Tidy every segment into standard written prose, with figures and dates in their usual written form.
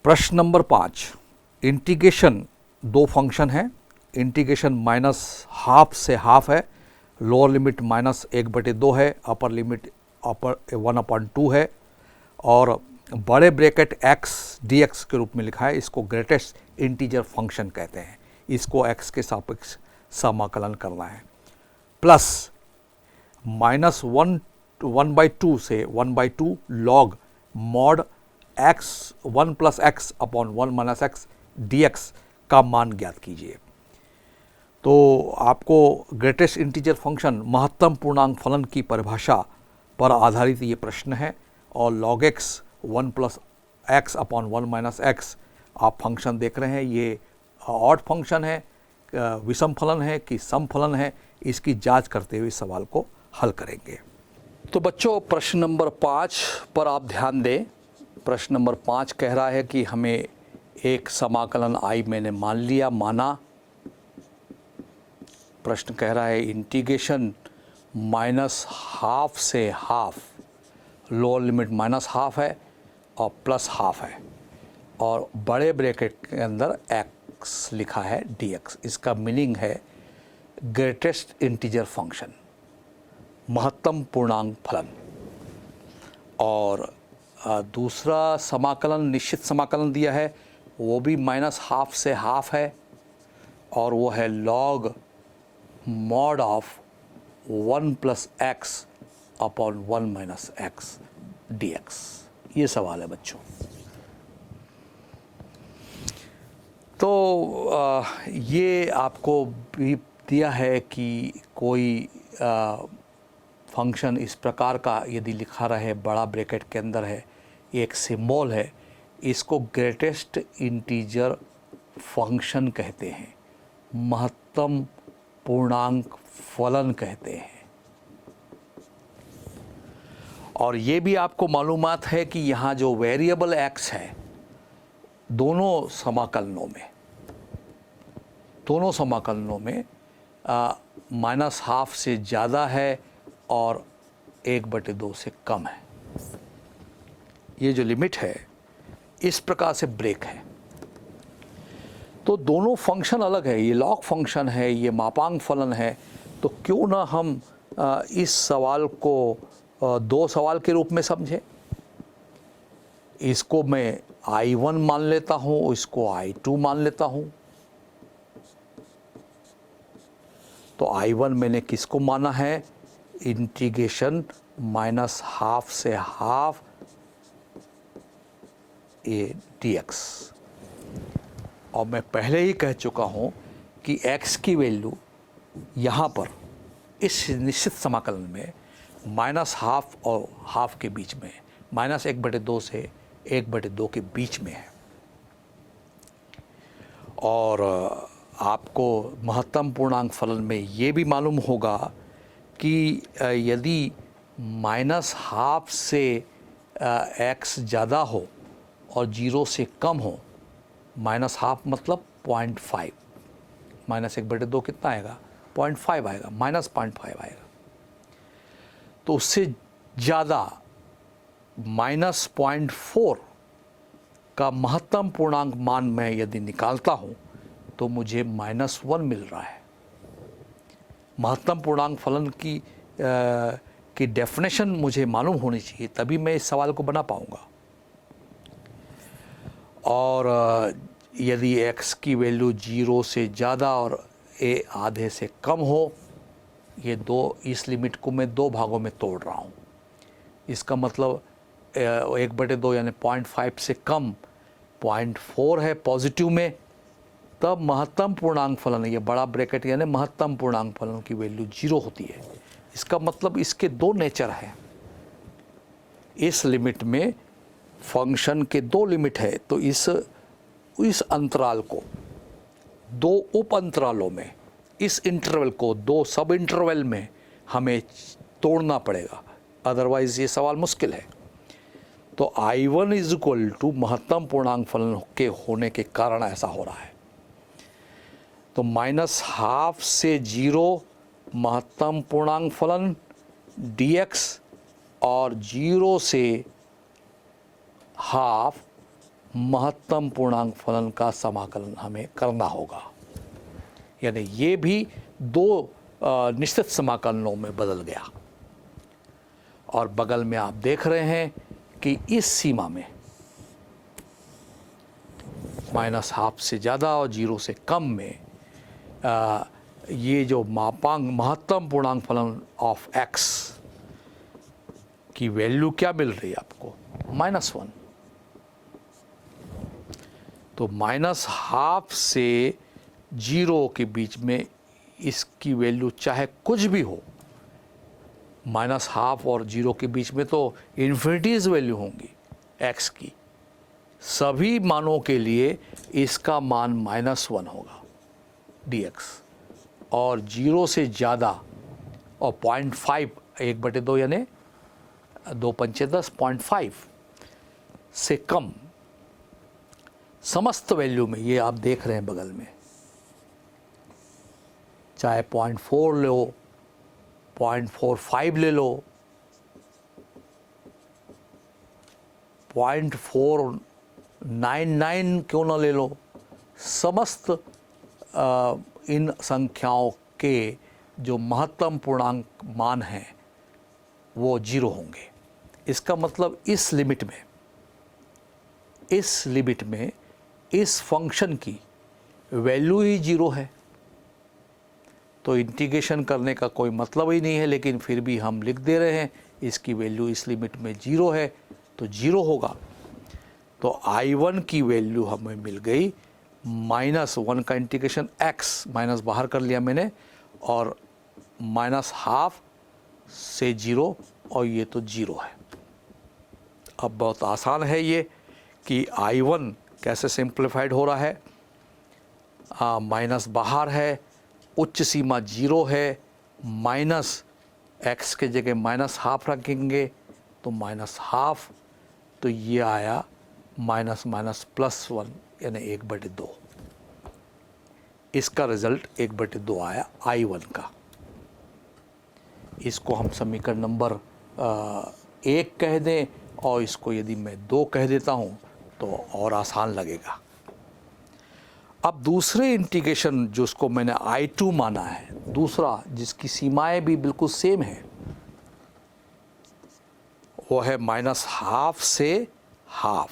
प्रश्न number 5, integration दो function है। इंटीग्रेशन माइनस हाफ से हाफ है, लोअर लिमिट -1/2 है, अपर लिमिट 1/2 है और बड़े ब्रैकेट x dx के रूप में लिखा है। इसको ग्रेटेस्ट इंटीजर फंक्शन कहते हैं। इसको x के सापेक्ष समाकलन करना है। प्लस -1/2 से 1/2 log mod x 1 + x upon 1 - x dx का मान ज्ञात कीजिए। तो आपको ग्रेटेस्ट इंटीजर फंक्शन महत्तम पूर्णांक फलन की परिभाषा पर आधारित ये प्रश्न है और log x 1 + x upon 1 - x आप फंक्शन देख रहे हैं। ये ऑड फंक्शन है, विषम फलन है कि सम फलन है, इसकी जांच करते हुए सवाल को हल करेंगे। तो बच्चों, प्रश्न नंबर 5 पर आप ध्यान दें। प्रश्न नंबर 5 कह रहा है कि हमें एक समाकलन i मैंने माना। प्रश्न कह रहा है इंटीग्रेशन -½ से हाफ, लोअर लिमिट -½ है और +½ है और बड़े ब्रैकेट के अंदर x लिखा है dx। इसका मीनिंग है ग्रेटेस्ट इंटीजर फंक्शन, महत्तम पूर्णांक फलन। और दूसरा समाकलन, निश्चित समाकलन दिया है, वो भी -½ से हाफ है और वो है log mod of 1 + x upon 1 - x dx। ये सवाल है बच्चों। तो ये आपको भी दिया है कि कोई फंक्शन इस प्रकार का यदि लिखा रहे, बड़ा ब्रैकेट के अंदर है, ये एक सिंबल है, इसको ग्रेटेस्ट इंटीजर फंक्शन कहते हैं, महत्तम पूर्णांक फलन कहते हैं। और ये भी आपको मालूमात है कि यहाँ जो वेरिएबल x है, दोनों समाकलनों में -½ से ज़्यादा है और 1/2 से कम है। ये जो लिमिट है इस प्रकार से ब्रेक है। तो दोनों फंक्शन अलग है, ये लॉग फंक्शन है, ये मापांक फलन है। तो क्यों ना हम इस सवाल को दो सवाल के रूप में समझें। इसको मैं I1 मान लेता हूँ, इसको I2 मान लेता हूँ। तो I1 मैंने किसको माना है? इंटीग्रेशन -½ से हाफ a dx। और मैं पहले ही कह चुका हूँ कि x की वैल्यू यहाँ पर इस निश्चित समाकलन में -½ और हाफ के बीच में, -1/2 से 1/2 के बीच में है। और आपको महत्तम पूर्णांक फलन में ये भी मालूम होगा कि यदि -½ से x ज़्यादा हो और 0 से कम हो, -½ मतलब 0.5, -1/2 कितना आएगा? 0.5 आएगा, -0.5 आएगा। तो उससे ज़्यादा -0.4 का महत्तम पूर्णांक मान मैं यदि निकालता हूँ तो मुझे -1 मिल रहा है। महत्तम पूर्णांक फलन की डेफिनेशन मुझे मालूम होनी चाहिए, तभी मैं इस सवाल को बना पाऊँगा। और यदि x की वैल्यू 0 से ज़्यादा और a आधे से कम हो, ये इस लिमिट को मैं दो भागों में तोड़ रहा हूँ। इसका मतलब 1/2 यानी 0.5 से कम 0.4 है पॉजिटिव में, तब महत्तम पूर्णांक फलन, ये बड़ा ब्रैकेट यानी महत्तम पूर्णांक फलन की वैल्यू 0 होती है। इसका मतलब इसके दो नेचर हैं। इस लिमिट में फंक्शन के दो लिमिट है, तो इस अंतराल को दो उप अंतरालों में, इस इंटरवल को दो सब इंटरवल में हमें तोड़ना पड़ेगा, अदरवाइज़ ये सवाल मुश्किल है। तो I1 = महत्तम पूर्णांक फलन के होने के कारण ऐसा हो रहा है। तो -½ से 0 महत्तम पूर्णांक फलन dx और 0 से हाफ महत्तम पूर्णांक फलन का समाकलन हमें करना होगा। यानी ये भी दो निश्चित समाकलनों में बदल गया। और बगल में आप देख रहे हैं कि इस सीमा में -12 से ज़्यादा और 0 से कम में ये जो मापांक महत्तम पूर्णांक फलन ऑफ x की वैल्यू क्या मिल रही है आपको? -1। तो -12 से 0 के बीच में इसकी वैल्यू चाहे कुछ भी हो, -12 और 0 के बीच में तो इन्फिनिटीज वैल्यू होंगी x की। सभी मानों के लिए इसका मान -1 होगा dx। और 0 से ज़्यादा और 0.5 1/2 यानी 2 पंचे 10 0.5 से कम समस्त वैल्यू में, ये आप देख रहे हैं बगल में, चाहे 0.4 लो, 0.45 ले लो, 0.499 क्यों ना ले लो, समस्त इन संख्याओं के जो महत्तम पूर्णांक मान हैं वो 0 होंगे। इसका मतलब इस लिमिट में इस फंक्शन की वैल्यू ही 0 है। तो इंटीग्रेशन करने का कोई मतलब ही नहीं है, लेकिन फिर भी हम लिख दे रहे हैं इसकी वैल्यू इस लिमिट में 0 है तो 0 होगा। तो I1 की वैल्यू हमें मिल गई -1 का इंटीग्रेशन x, माइनस बाहर कर लिया मैंने, और -12 से 0, और ये तो 0 है। अब बहुत आसान है ये कि I1 कैसे सिंप्लीफाइड हो रहा है। माइनस बाहर है, उच्च सीमा 0 है, माइनस x के जगह -12 रखेंगे तो -12, तो ये आया -+1 यानी 1/2। इसका रिजल्ट 1/2 आया I1 का। इसको हम समीकरण नंबर 1 कह दें, और इसको यदि मैं 2 कह देता हूँ तो और आसान लगेगा। अब दूसरे इंटीग्रेशन जिसको मैंने I2 माना है, दूसरा जिसकी सीमाएं भी बिल्कुल सेम है, वो है -12 से ½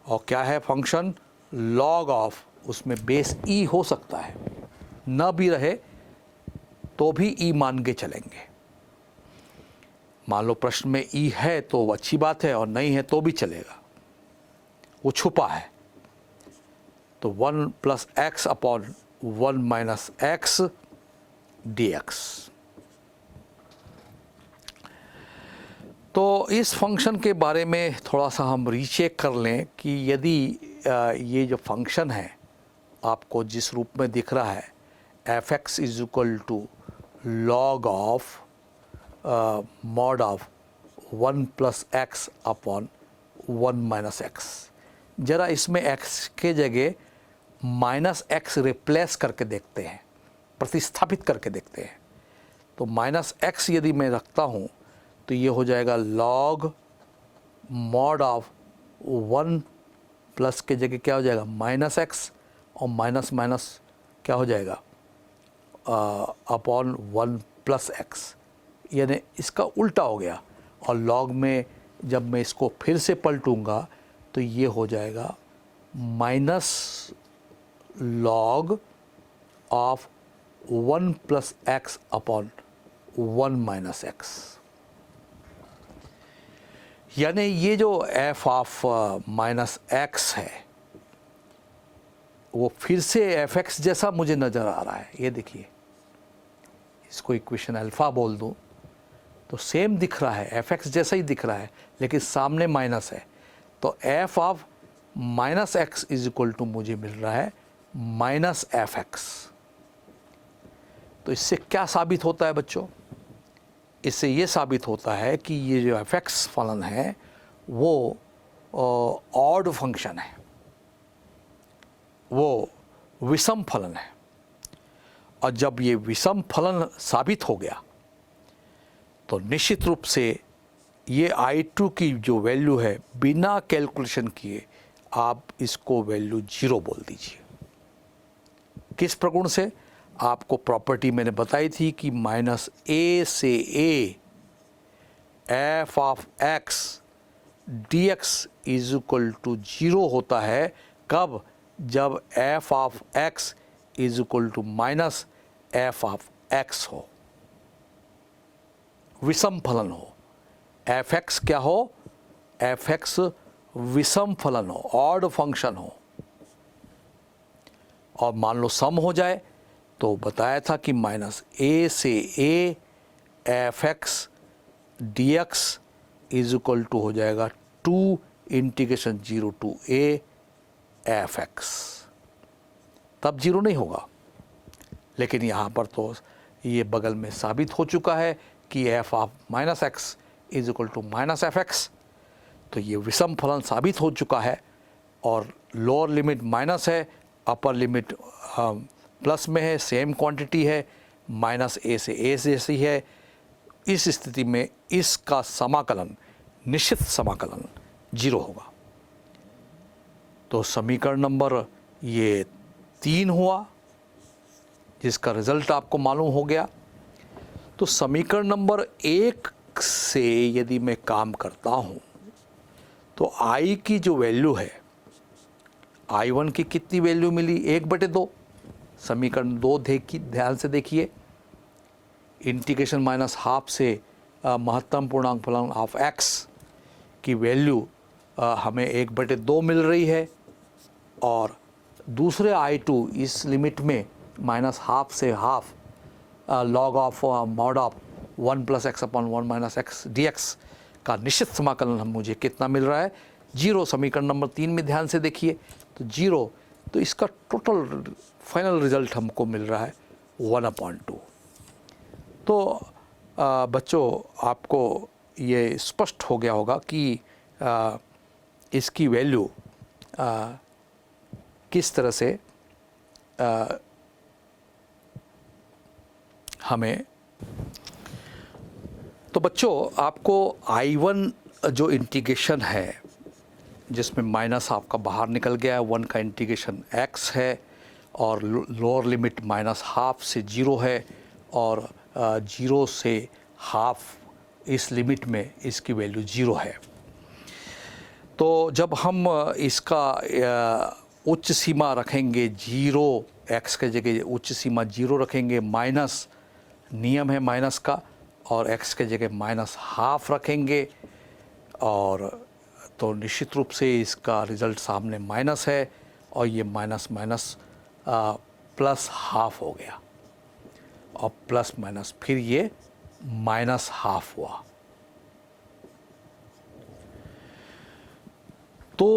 और क्या है फंक्शन log ऑफ, उसमें बेस e हो सकता है, न भी रहे तो भी e मान के चलेंगे। मान लो प्रश्न में e है तो अच्छी बात है, और नहीं है तो भी चलेगा, वो छुपा है। तो 1 + x अपॉन 1 - x dx। तो इस फंक्शन के बारे में थोड़ा सा हम रीचेक कर लें कि यदि ये जो फंक्शन है आपको जिस रूप में दिख रहा है, f(x) = log of mod of 1 + x upon 1 - x। ज़रा इसमें x के जगह -x रिप्लेस करके देखते हैं, प्रतिस्थापित करके देखते हैं। तो -x यदि मैं रखता हूँ तो ये हो जाएगा log mod ऑफ 1 प्लस के जगह क्या हो जाएगा -x, और माइनस माइनस क्या हो जाएगा अपॉन 1 + x, यानी इसका उल्टा हो गया। और log में जब मैं इसको फिर से पलटूंगा तो ये हो जाएगा -log of 1 + x upon 1 - x। यानी ये जो f ऑफ -x है वो फिर से f(x) जैसा मुझे नज़र आ रहा है। ये देखिए, इसको इक्वेशन अल्फ़ा बोल दूँ तो सेम दिख रहा है, f(x) जैसा ही दिख रहा है, लेकिन सामने माइनस है। तो f ऑफ -x = मुझे मिल रहा है -f(x). तो इससे क्या साबित होता है बच्चों? इससे ये साबित होता है कि ये जो f(x) फलन है वो ऑड फंक्शन है, वो विषम फलन है। और जब ये विषम फलन साबित हो गया तो निश्चित रूप से ये I2 की जो वैल्यू है बिना कैलकुलेशन किए आप इसको वैल्यू 0 बोल दीजिए। किस प्रगुण से? आपको प्रॉपर्टी मैंने बताई थी कि माइनस a से a f of x dx is equal to 0 होता है। कब? जब f of x is equal to minus f of x हो, विषम फलन हो। fx क्या हो? fx विषम फलन हो, ऑड फंक्शन हो। और मान लो सम हो जाए तो बताया था कि माइनस a से a f(x) dx is equal to हो जाएगा 2 इंटीग्रेशन 0 टू a f(x). तब 0 नहीं होगा, लेकिन यहाँ पर तो ये बगल में साबित हो चुका है कि f of minus X is equal to minus f(x). तो ये विषम फलन साबित हो चुका है और लोअर लिमिट माइनस है, अपर लिमिट प्लस में है, सेम क्वांटिटी है, माइनस a से a जैसी है। इस स्थिति में इसका समाकलन, निश्चित समाकलन 0 होगा। तो समीकरण नंबर ये 3 हुआ, जिसका रिजल्ट आपको मालूम हो गया। तो समीकरण नंबर 1 से यदि मैं काम करता हूँ तो i की जो वैल्यू है, I1 की कितनी वैल्यू मिली? 1/2। समीकरण 2 ध्यान से देखिए। इंटीग्रेशन माइनस हाफ से महत्तम पूर्णांक फलन ऑफ x की वैल्यू हमें 1/2 मिल रही है। और दूसरे I2 इस लिमिट में माइनस हाफ से half log of mod of 1 plus x upon 1 minus x dx का निश्चित समाकलन हम मुझे कितना मिल रहा है? 0। समीकरण नंबर 3 में ध्यान से देखिए तो 0। तो इसका टोटल फाइनल रिजल्ट हमको मिल रहा है 1/2। तो बच्चों, आपको ये स्पष्ट हो गया होगा कि इसकी वैल्यू किस तरह से हमें। तो बच्चों, आपको I1 जो इंटीग्रेशन है, जिसमें माइनस आपका बाहर निकल गया है, 1 का इंटीग्रेशन x है और लोअर लिमिट माइनस हाफ से 0 है और 0 से हाफ इस लिमिट में इसकी वैल्यू 0 है। तो जब हम इसका उच्च सीमा रखेंगे 0, x के जगह उच्च सीमा 0 रखेंगे, माइनस नियम है माइनस का, और x के जगह माइनस हाफ रखेंगे, और तो निश्चित रूप से इसका रिज़ल्ट सामने माइनस है और ये माइनस माइनस प्लस हाफ हो गया और प्लस माइनस फिर ये माइनस हाफ हुआ। तो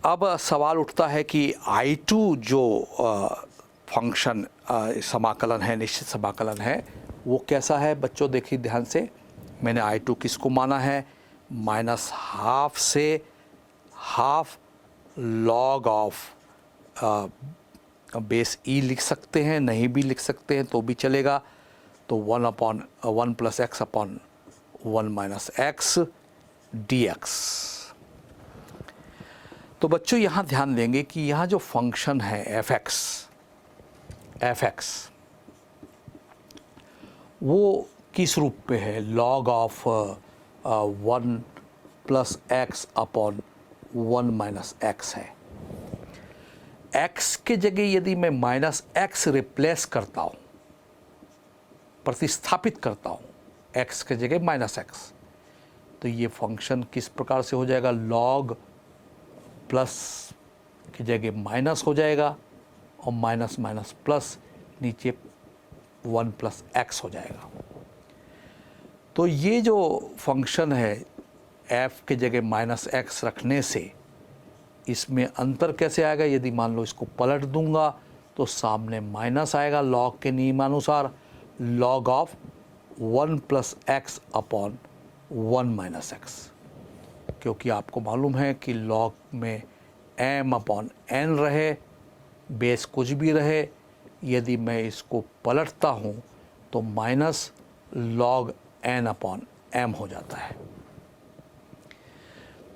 अब सवाल उठता है कि I2 जो फंक्शन समाकलन है, निश्चित समाकलन है, वो कैसा है? बच्चों देखिए ध्यान से, मैंने I2 किसको माना है? माइनस हाफ से हाफ लॉग ऑफ बेस ई लिख सकते हैं, नहीं भी लिख सकते हैं तो भी चलेगा। तो 1 plus x upon 1 minus x dx। तो बच्चों यहाँ ध्यान देंगे कि यहाँ जो फंक्शन है fx वो किस रूप पे है? Log of 1 plus x upon 1 minus x है। x के जगह यदि मैं माइनस एक्स रिप्लेस करता हूँ, प्रतिस्थापित करता हूँ x के जगह माइनस एक्स, तो ये फंक्शन किस प्रकार से हो जाएगा? लॉग प्लस की जगह माइनस हो जाएगा और माइनस माइनस प्लस नीचे 1 प्लस एक्स हो जाएगा। तो ये जो फंक्शन है f के जगह माइनस एक्स रखने से इसमें अंतर कैसे आएगा? यदि मान लो इसको पलट दूंगा तो सामने माइनस आएगा लॉग के नियमानुसार, log of 1 plus x upon 1 minus x, क्योंकि आपको मालूम है कि लॉग में m अपॉन n रहे, बेस कुछ भी रहे, यदि मैं इसको पलटता हूँ तो minus log n upon m हो जाता है।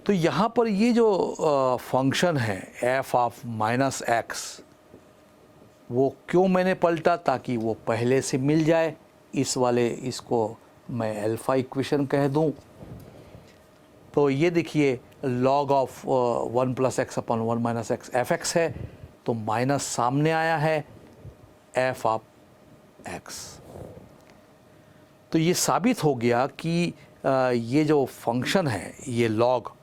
तो यहाँ पर ये जो फंक्शन है एफ ऑफ माइनस एक्स, वो क्यों मैंने पलटा, ताकि वो पहले से मिल जाए। इस वाले इसको मैं अल्फ़ा इक्वेशन कह दूँ। तो ये देखिए log of 1 plus x upon 1 minus x F x है, तो माइनस सामने आया है एफ ऑफ एक्स। तो ये साबित हो गया कि ये जो फंक्शन है ये लॉग,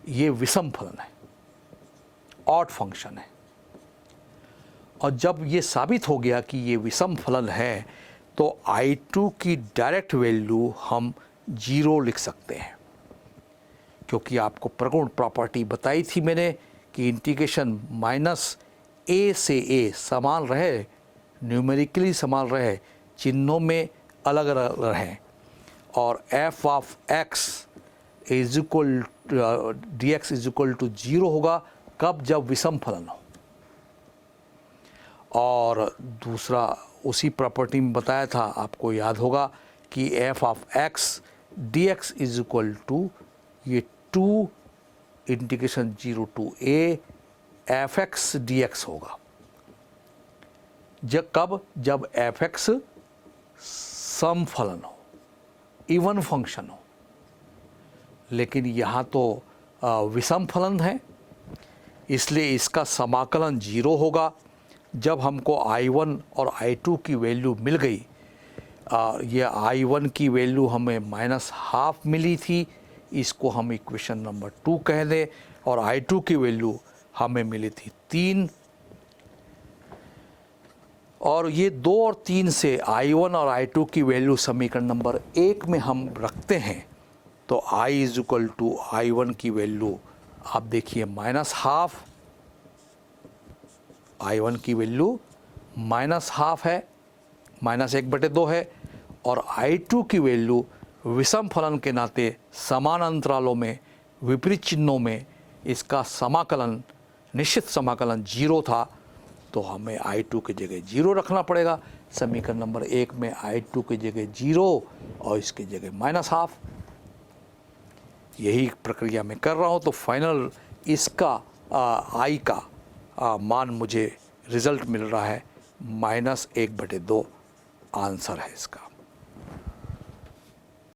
ये विषम फलन है, ऑड फंक्शन है। और जब ये साबित हो गया कि ये विषम फलन है, तो I2 की डायरेक्ट वैल्यू हम 0 लिख सकते हैं, क्योंकि आपको प्रगुण प्रॉपर्टी बताई थी मैंने कि इंटीग्रेशन माइनस a से a समान रहे, न्यूमेरिकली समान रहे, चिन्हों में अलग अलग रहें, और f of x is equal D X is equal to 0 होगा। कब? जब विषम फलन हो। और दूसरा उसी प्रॉपर्टी में बताया था, आपको याद होगा कि f of x D X is equal to ये 2 integration 0 to a F X D X होगा। कब? जब एफ एक्स सम फलन हो, इवन फंक्शन हो। लेकिन यहाँ तो विषम फलन है, इसलिए इसका समाकलन 0 होगा। जब हमको I1 और I2 की वैल्यू मिल गई, ये I1 की वैल्यू हमें -12 मिली थी, इसको हम इक्वेशन नंबर 2 कह दें, और I2 की वैल्यू हमें मिली थी 3। और ये 2 और 3 से I1 और I2 की वैल्यू समीकरण नंबर 1 में हम रखते हैं, तो I is equal to I1 की वैल्यू आप देखिए -12, I1 की वैल्यू -12 है, -1/2 है, और I2 की वैल्यू विषम फलन के नाते समान अंतरालों में विपरीत चिन्हों में इसका समाकलन, निश्चित समाकलन 0 था, तो हमें I2 की जगह 0 रखना पड़ेगा। समीकरण नंबर 1 में I2 की जगह 0 और इसकी जगह -12, यही प्रक्रिया मैं कर रहा हूँ। तो फाइनल इसका I का मान मुझे रिज़ल्ट मिल रहा है -1/2 आंसर है इसका।